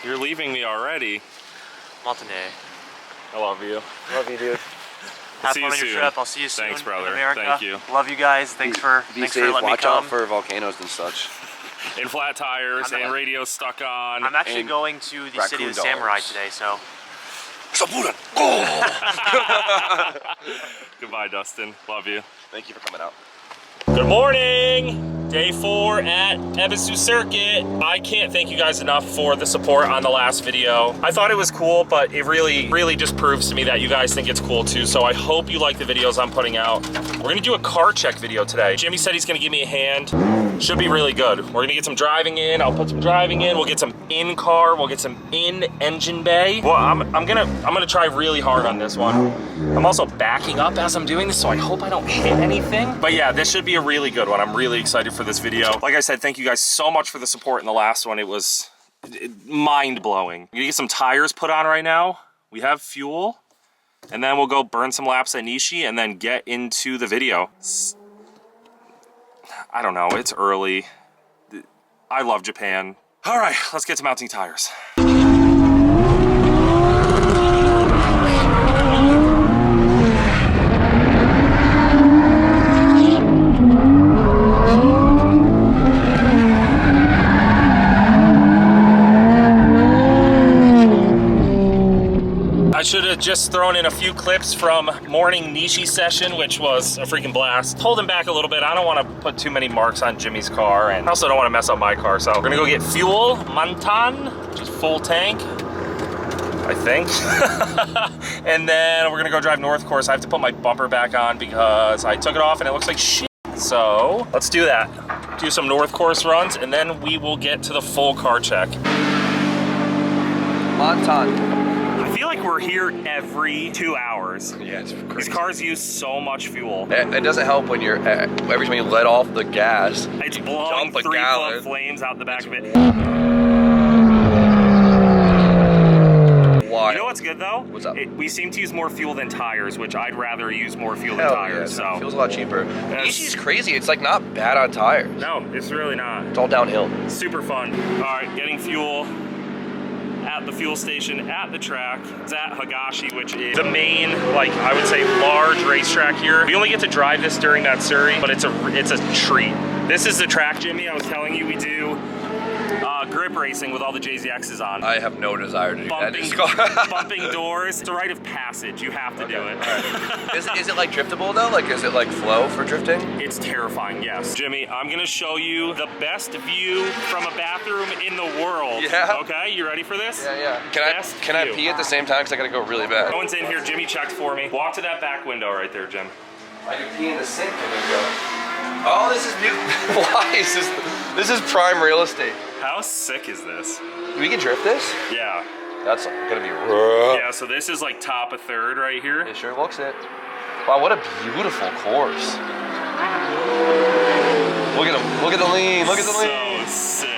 You're leaving me already. Montenay. I love you. Love you, dude. Have fun on your trip. I'll see you soon. Thanks, brother. In America. Thank you. Love you guys. Thanks for letting me come. Watch out for volcanoes and such. And flat tires and radio stuck on. I'm actually going to the City of the Samurai today, so. Goodbye, Dustin. Love you. Thank you for coming out. Good morning! Day 4 at Ebisu Circuit. I can't thank you guys enough for the support on the last video. I thought it was cool, but it really just proves to me that you guys think it's cool too. So I hope you like the videos I'm putting out. We're gonna do a car check video today. Jimmy said he's gonna give me a hand. Should be really good. We're gonna get some driving in. I'll put some driving in. We'll get some in car. We'll get some in engine bay. Well, I'm gonna try really hard on this one. I'm also backing up as I'm doing this, so I hope I don't hit anything. But yeah, this should be a really good one. I'm really excited for this video. Like I said, thank you guys so much for the support in the last one. It was mind-blowing. I'm gonna get some tires put on right now. We have fuel, and then we'll go burn some laps at Nishi and then get into the video. I don't know, it's early. I love Japan. All right, let's get to mounting tires. I should have just thrown in a few clips from morning Nishi session, which was a freaking blast. Hold him back a little bit. I don't want to put too many marks on Jimmy's car, and I also don't want to mess up my car. So we're gonna go get fuel, Mantan, which is full tank, I think. And then we're gonna go drive North Course. I have to put my bumper back on because I took it off and it looks like shit. So let's do that. Do some North Course runs, and then we will get to the full car check. Montan. I feel like we're here every 2 hours. Yeah, it's crazy. These cars use so much fuel. It doesn't help when you're every time you let off the gas. It's blowing 3-foot flames out the back of it. Why? You know what's good though? What's up? We seem to use more fuel than tires, which I'd rather use more fuel than tires. Yeah, so feels a lot cheaper. Nishi's crazy. It's like not bad on tires. No, it's really not. It's all downhill. Super fun. All right, getting fuel at the fuel station at the track. It's at Higashi, which is the main, like I would say, large racetrack here. We only get to drive this during that Surrey, but it's a treat. This is the track, Jimmy. I was telling you we do grip racing with all the JZXs on. I have no desire to do that. Bumping doors. It's a rite of passage. You have to do it. Right. Is it like driftable though? Like, is it like flow for drifting? It's terrifying, yes. Jimmy, I'm gonna show you the best view from a bathroom in the world. Yeah. Okay, you ready for this? Yeah. Can I pee at the same time? Because I gotta go really bad. No one's in here. Jimmy checked for me. Walk to that back window right there, Jim. I can pee in the sink and then go. Oh, this is new. Why is this? This is prime real estate. How sick is this? We can drift this? Yeah. That's gonna be rough. Yeah, so this is like top of third right here. It sure looks it. Wow, what a beautiful course. Look at him. Look at the lean. Look at the lean. So sick, dude.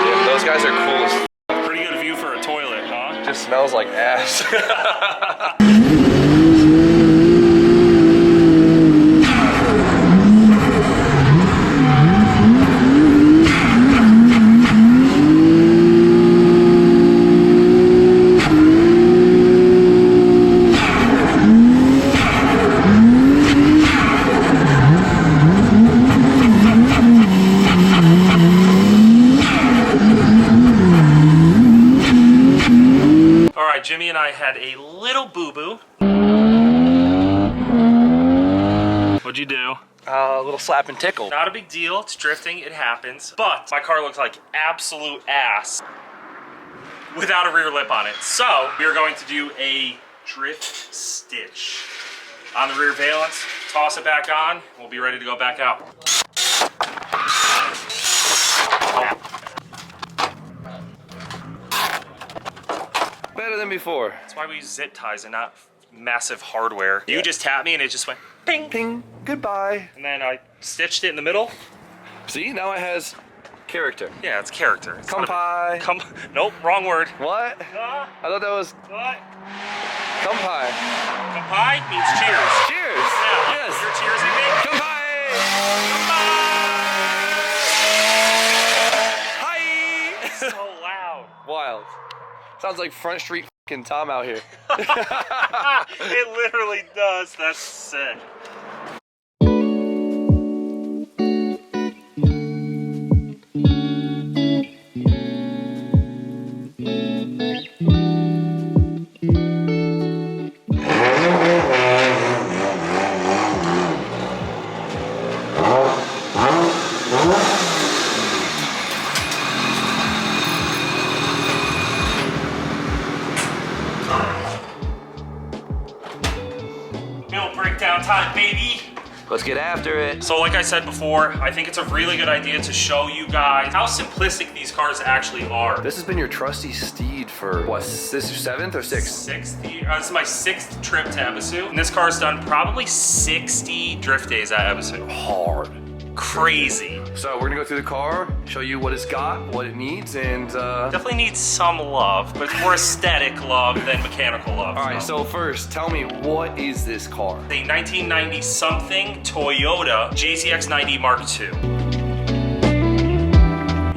Yeah, those guys are cool as f. Pretty good view for a toilet, huh? Just smells like ass. Jimmy and I had a little boo-boo. What'd you do? A little slap and tickle. Not a big deal, it's drifting, it happens. But my car looks like absolute ass without a rear lip on it. So we are going to do a drift stitch on the rear valence, toss it back on, we'll be ready to go back out. Better than before. That's why we use zip ties and not massive hardware. You just tapped me and it just went ping. Ping. Goodbye. And then I stitched it in the middle. See, now it has character. Yeah, it's character. It's Kampai. Nope, wrong word. What? I thought that was What? kampai. Kampai means cheers. Cheers. Yeah, Yes. you're cheersing me? Kampai. Kampai. Sounds like Front Street fucking Tom out here. It literally does. That's sick. Breakdown time, baby. Let's get after it. So like I said before, I think it's a really good idea to show you guys how simplistic these cars actually are. This has been your trusty steed for what, this is 7th or 6th? Sixth year. This is my 6th trip to Ebisu. And this car's done probably 60 drift days at Ebisu. Hard. Crazy. So we're gonna go through the car, show you what it's got, what it needs, and definitely needs some love, but it's more aesthetic love than mechanical love. all right, so first, tell me, what is this car? A 1990 something Toyota JZX 90 Mark II.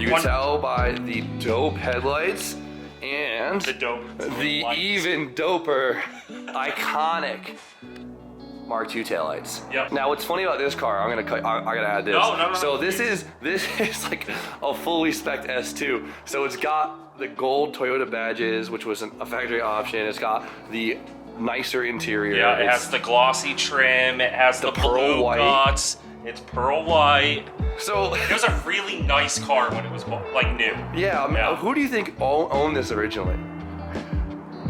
You can tell by the dope headlights and the even doper, iconic Mark II taillights. Yep. Now, what's funny about this car, I gotta add this. No. So this is like a fully spec'd S2. So it's got the gold Toyota badges, which was a factory option. It's got the nicer interior. Yeah, it has the glossy trim. It has the pearl blue white. guts. It's pearl white. So It was a really nice car when it was like new. yeah, I mean, Yeah. who do you think owned this originally?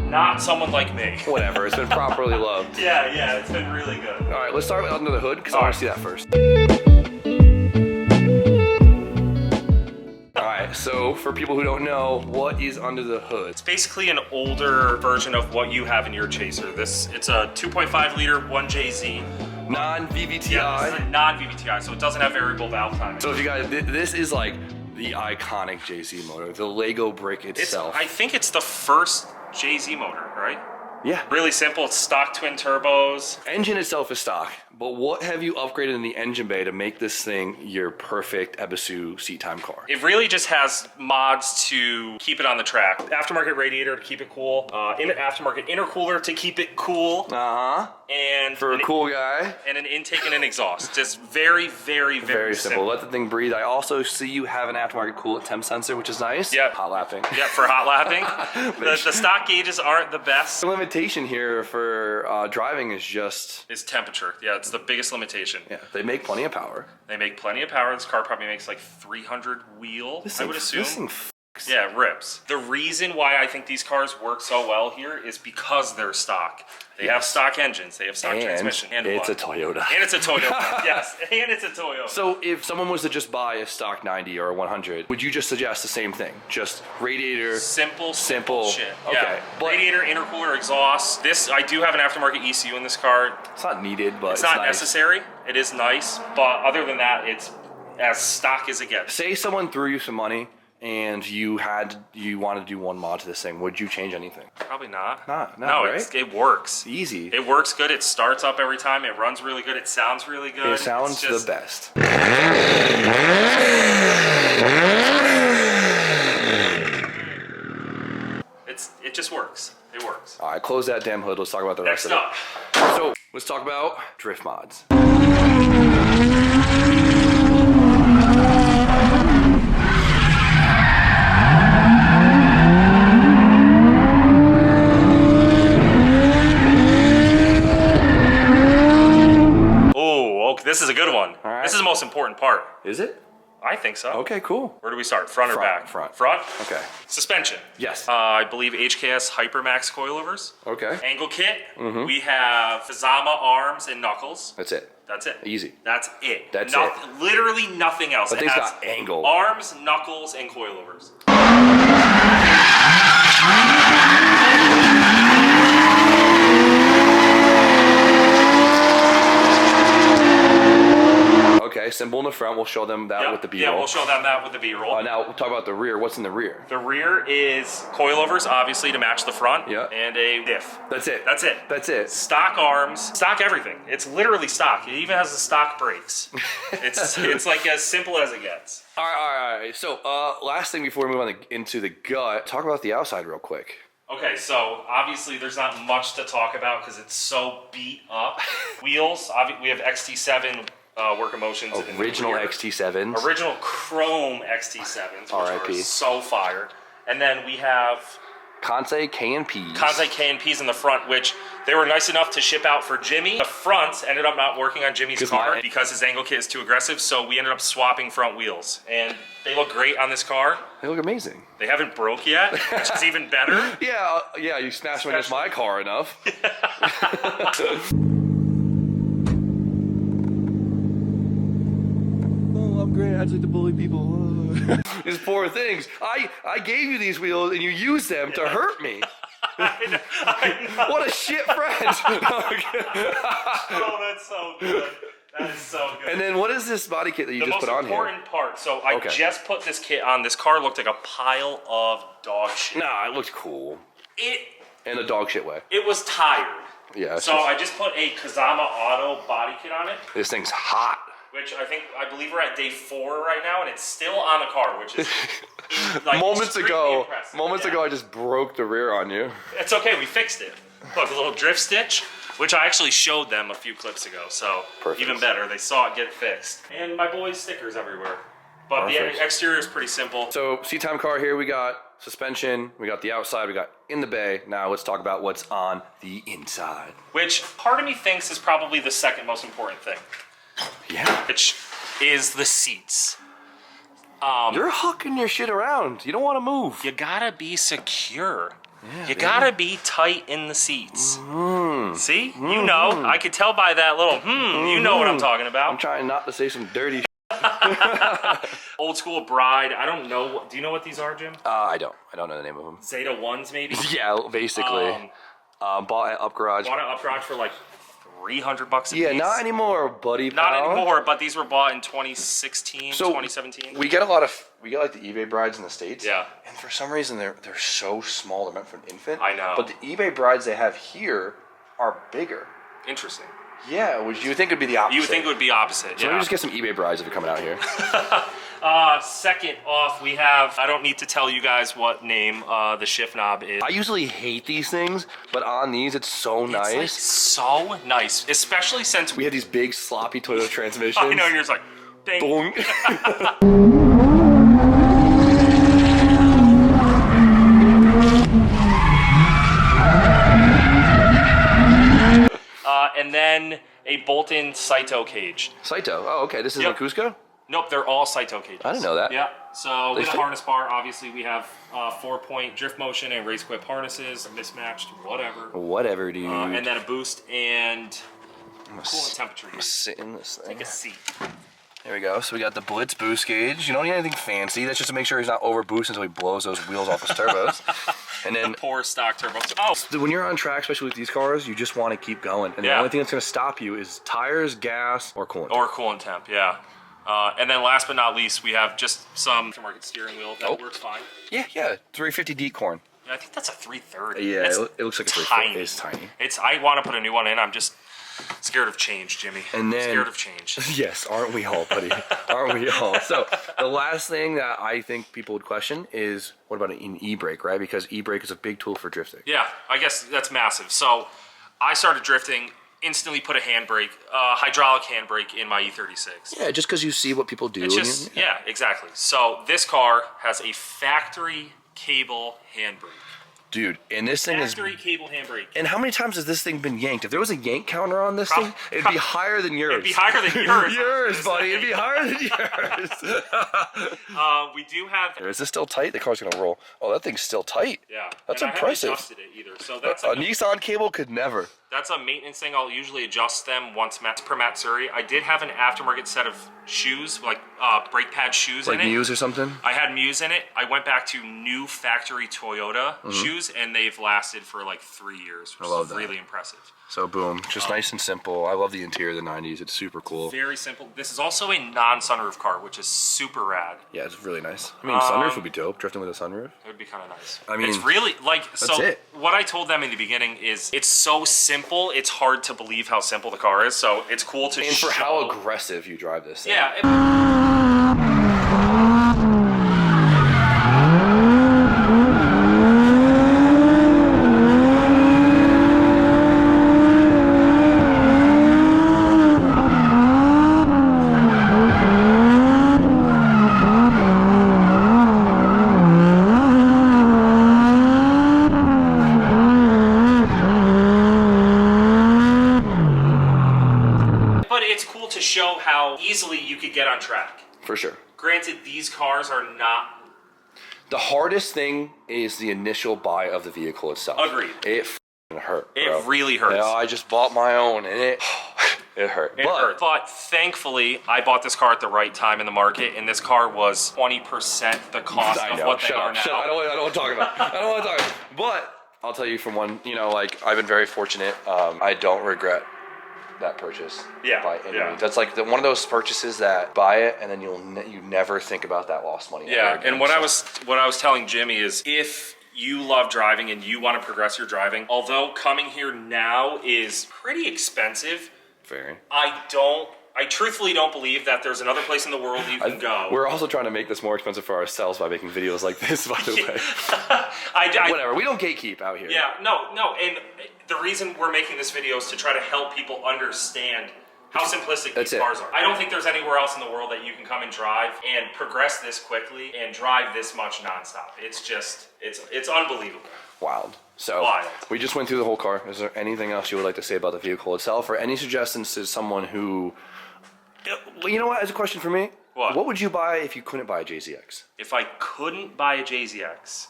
Not someone like me. Whatever, it's been properly loved. Yeah, it's been really good. All right, let's start with under the hood because I want to see that first. All right, so for people who don't know, what is under the hood? It's basically an older version of what you have in your Chaser. It's a 2.5 liter 1JZ. Non-VVTi. Yeah, this is a non-VVTi, so it doesn't have variable valve timing. So if you guys, this is like the iconic JZ motor, the Lego brick itself. I think it's the first JZ motor, right? Yeah. Really simple. It's stock twin turbos. Engine itself is stock, but what have you upgraded in the engine bay to make this thing your perfect Ebisu seat time car? It really just has mods to keep it on the track. Aftermarket radiator to keep it cool. Aftermarket intercooler to keep it cool. And For a cool guy. And an intake and an exhaust. Just very, very, Very simple. Let the thing breathe. I also see you have an aftermarket coolant temp sensor, which is nice. Yep. Hot lapping. Yeah, for hot lapping. the stock gauges aren't the best. The limitation here for driving is just... Is temperature. Yeah, it's the biggest limitation. Yeah, they make plenty of power. They make plenty of power. This car probably makes like 300 wheel, I would assume. This thing yeah, it rips. The reason why I think these cars work so well here is because they're stock. They have stock engines, they have stock transmission. And it's what? a Toyota. And it's a Toyota, yes. And it's a Toyota. So if someone was to just buy a stock 90 or a 100, would you just suggest the same thing? Just radiator? Simple shit. Okay. Yeah. Radiator, intercooler, exhaust. I do have an aftermarket ECU in this car. It's not needed, but it's not nice. necessary. It is nice, but other than that, it's as stock as it gets. Say someone threw you some money and you wanted to do one mod to this thing, would you change anything? Probably not. No, right? It works. Easy. It works good. It starts up every time. It runs really good. It sounds really good. It sounds the best. It just works. It works. All right, close that damn hood. Let's talk about the rest of it. Next up. So let's talk about drift mods. This is a good one. All right. This is the most important part. Is it? I think so. Okay, cool. Where do we start? Front or back? Front. Front? Okay. Suspension. Yes. I believe HKS Hypermax coilovers. Okay. Angle kit. We have Fazama arms and knuckles. That's it. That's it. Easy. That's it. That's it. Literally nothing else. But It thing's has got angle. arms, knuckles, and coilovers. Okay, symbol in the front. We'll show them that with the B-roll. Yeah, we'll show them that with the B-roll. Now we'll talk about the rear. What's in the rear? The rear is coilovers, obviously, to match the front. Yeah. And a diff. That's it. That's it. That's it. Stock arms, stock everything. It's literally stock. It even has the stock brakes. It's like as simple as it gets. All right. So last thing before we move on into the gut, talk about the outside real quick. Okay, so obviously there's not much to talk about because it's so beat up. Wheels, we have XT7 Work Emotions. Original XT7s. Original chrome XT7s, which R.I.P. are so fire. And then we have Kansei K&Ps. Kansei K&Ps in the front, which they were nice enough to ship out for Jimmy. The front ended up not working on Jimmy's car because his angle kit is too aggressive, so we ended up swapping front wheels. And they look great on this car. They look amazing. They haven't broke yet, which is even better. Yeah, you smashed them against my car enough. Oh, I'm great. I just like to bully people. These poor things. I gave you these wheels and you used them to hurt me. I know. What a shit friend. Oh, that's so good. That is so good. And then what is this body kit that you just put on here? The most important part. So I just put this kit on. This car looked like a pile of dog shit. Nah, it looked cool. In a dog shit way. It was tired. Yeah. So I just put a Kazama Auto body kit on it. This thing's hot. Which I believe we're at day 4 right now, and it's still on the car, which is like moments ago impressive. I just broke the rear on you. It's okay, we fixed it. Look, a little drift stitch, which I actually showed them a few clips ago, so Perfect. Even better, they saw it get fixed. And my boys' stickers everywhere. But Perfect. The exterior is pretty simple. So seat-time car here, we got suspension, we got the outside, we got in the bay. Now let's talk about what's on the inside. Which part of me thinks is probably the second most important thing. Yeah. Which is the seats. You're hucking your shit around. You don't want to move. You gotta be secure. Yeah, you gotta be tight in the seats. See? You know. I could tell by that little you know what I'm talking about. I'm trying not to say some dirty Old school Bride. I don't know. Do you know what these are, Jim? I don't know the name of them. Zeta 1s, maybe? Yeah, basically. Bought at Up Garage. Bought at Up Garage for like $300 a piece. Yeah, not anymore, buddy. Not pal. anymore, but these were bought in 2016, 2017. We get like the eBay brides in the States. Yeah. And for some reason they're so small, they're meant for an infant. I know. But the eBay brides they have here are bigger. Interesting. Yeah, which you would think would be the opposite. You would think it would be opposite, So maybe just get some eBay brides if you're coming out here. Second off, we have, I don't need to tell you guys what name the shift knob is. I usually hate these things, but on these it's so nice. It's like so nice, especially since We had these big sloppy Toyota transmissions. I know, you're just like, dang. Boing. And then a bolt-in Saito cage. Saito. Oh, okay. This is a Cusco? Nope, they're all Saito cages. I didn't know that. Yeah. So with fit? the harness bar, obviously we have 4-point drift motion and race quip harnesses, mismatched, whatever. Whatever, dude. And then a boost and coolant temperature. I'm sit in this thing. Take a seat. There we go. So we got the Blitz boost gauge. You don't need anything fancy. That's just to make sure he's not over boosting until he blows those wheels off his turbos. And then Poor stock turbos. Oh, when you're on track, especially with these cars, you just want to keep going. And the only thing that's going to stop you is tires, gas, or coolant. Or coolant temp, yeah. And then last but not least, we have just some aftermarket steering wheel that works fine. Yeah, 350 deep corn. Yeah, I think that's a 330. Yeah, It's it looks like a 350. tiny. It's tiny. I want to put a new one in. I'm just scared of change, Jimmy. And then, scared of change. Yes, aren't we all, buddy? Aren't we all? So the last thing that I think people would question is, what about an e-brake, right? Because e-brake is a big tool for drifting. Yeah, I guess that's massive. So I started drifting, instantly put a handbrake, hydraulic handbrake in my E36. Yeah, just because you see what people do. It's just, yeah, exactly. So this car has a factory cable handbrake. Dude, and this thing is... Factory cable handbrake. And how many times has this thing been yanked? If there was a yank counter on this thing, it'd be higher than yours. It'd be higher than yours. Yours, buddy. It'd be higher than yours. We do have... Is this still tight? The car's going to roll. Oh, that thing's still tight. Yeah. That's and impressive. I haven't adjusted it either. So that's A Nissan cable could never. That's a maintenance thing. I'll usually adjust them once per Matsuri. I did have an aftermarket set of shoes, like brake pad shoes Like in it. Muse or something? I had Muse in it. I went back to new factory Toyota shoes, and they've lasted for like 3 years, which is really impressive. So boom, just nice and simple. I love the interior of the 90s. It's super cool. Very simple. This is also a non-sunroof car, which is super rad. Yeah, it's really nice. I mean, sunroof would be dope. Drifting with a sunroof. It would be kind of nice. I mean, it's really like so. it. What I told them in the beginning is it's so simple. It's hard to believe how simple the car is. So it's cool to And for how aggressive you drive this thing. Yeah. could get on track. For sure. Granted, these cars are not. The hardest thing is the initial buy of the vehicle itself. Agreed. It f***ing hurt, bro. It really hurts. Yeah, I just bought my own, and it hurt. It hurt. But thankfully, I bought this car at the right time in the market, and this car was 20% the cost of what they are now. I don't want to talk about it. I don't want to talk about it. But I'll tell you from one, you know, like, I've been very fortunate. I don't regret that purchase. Yeah. By any means. That's like one of those purchases that buy it and then you never think about that lost money. Yeah. Ever again. And what I was telling Jimmy is, if you love driving and you want to progress your driving, although coming here now is pretty expensive, I truthfully don't believe that there's another place in the world you can go. We're also trying to make this more expensive for ourselves by making videos like this, by the way. Whatever, we don't gatekeep out here. Yeah, no, and the reason we're making this video is to try to help people understand how simplistic these cars are. I don't think there's anywhere else in the world that you can come and drive and progress this quickly and drive this much nonstop. It's just, it's unbelievable. Wild. So, we just went through the whole car. Is there anything else you would like to say about the vehicle itself, or any suggestions to someone who... You know what, as a question for me, what would you buy if you couldn't buy a JZX? If I couldn't buy a JZX,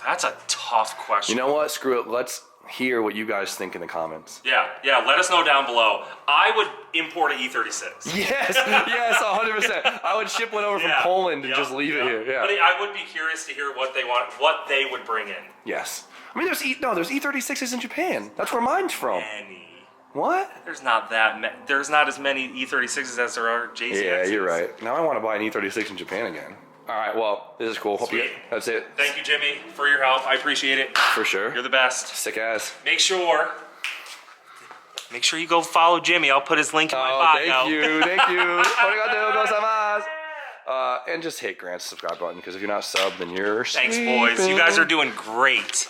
that's a tough question. You know what, screw it, let's hear what you guys think in the comments. Yeah, let us know down below. I would import an E36. Yes, 100%. I would ship one over from Poland and just leave it here. Yeah. But I would be curious to hear what they would bring in. Yes. I mean, there's E36s in Japan. That's where mine's from. What? There's not as many E36s as there are JZXs. Yeah, you're right. Now I want to buy an E36 in Japan again. All right, well, this is cool. Hope you that's it. Thank you, Jimmy, for your help. I appreciate it. For sure. You're the best. Sick ass. Make sure you go follow Jimmy. I'll put his link in my bio. Thank you. Arigatou gozaimasu. And just hit Grant's subscribe button, because if you're not subbed, then you're Thanks, boys. You guys are doing great.